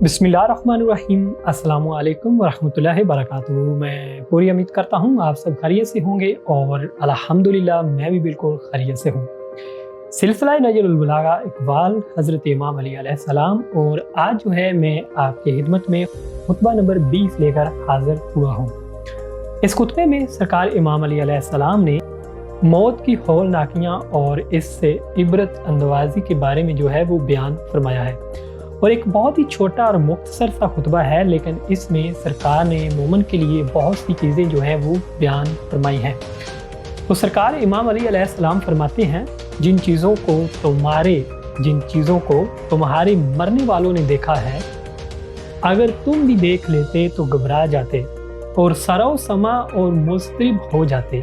बिस्मिल्लाहिर्रहमानिर्रहीम, अस्सलामु अलैकुम वरहमतुल्लाहि वबरकातुहू। मैं पूरी उम्मीद करता हूँ आप सब खैरियत से होंगे और अल्हम्दुलिल्लाह मैं भी बिल्कुल खैरियत से हूँ। सिलसिला नजरुल बलागा इकबाल हज़रत इमाम अली अलैहिस्सलाम, और आज जो है मैं आपकी खिदमत में खुतबा नंबर 20 लेकर हाजिर हुआ हूँ। इस खुतबे में सरकार इमाम अली अलैहिस्सलाम ने मौत की हौलनाकियाँ और इससे इबरत अंदवाज़ी के बारे में जो है वो बयान फरमाया है। और एक बहुत ही छोटा और मुख्तसर सा खुतबा है, लेकिन इसमें सरकार ने मोमिन के लिए बहुत सी चीज़ें जो हैं वो बयान फरमाई हैं। तो सरकार इमाम अली अलैहिस्सलाम फरमाते हैं, जिन चीज़ों को तुम्हारे मरने वालों ने देखा है, अगर तुम भी देख लेते तो घबरा जाते और सरो समा और मुस्तरिब हो जाते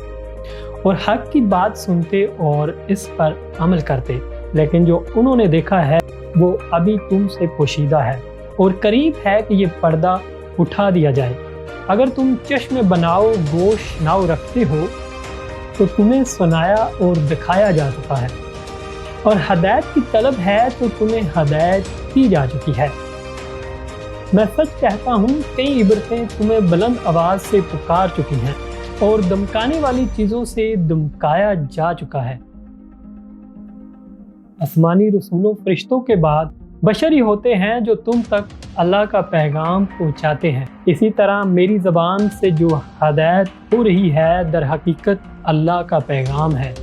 और हक की बात सुनते और इस पर अमल करते। लेकिन जो उन्होंने देखा है वो अभी तुमसे पोशीदा है और करीब है कि ये पर्दा उठा दिया जाए। अगर तुम चश्म बनाओ गोश नाव रखते हो तो तुम्हें सुनाया और दिखाया जा चुका है, और हदायत की तलब है तो तुम्हें हदायत की जा चुकी है। मैं सच कहता हूँ, कई इबरतें तुम्हें बुलंद आवाज़ से पुकार चुकी हैं और धमकाने वाली चीज़ों से धमकाया जा चुका है। आसमानी रसूलों फरिश्तों के बाद बशर ही होते हैं जो तुम तक अल्लाह का पैगाम पहुंचाते हैं। इसी तरह मेरी ज़बान से जो हदायत हो रही है दर हकीकत अल्लाह का पैगाम है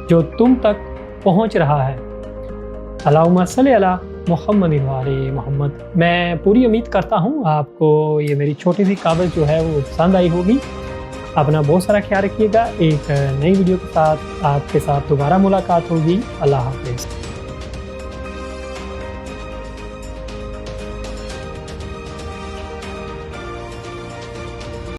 जो तुम तक पहुंच रहा है। अल्लाहुम्मा सल्ली अला मुहम्मद व आले मुहम्मद। मैं पूरी उम्मीद करता हूँ आपको ये मेरी छोटी सी काबिज़ जो है वो पसंद आई होगी। अपना बहुत सारा ख्याल रखिएगा। एक नई वीडियो के साथ आपके साथ दोबारा मुलाकात होगी। अल्लाह हाफ़िज़।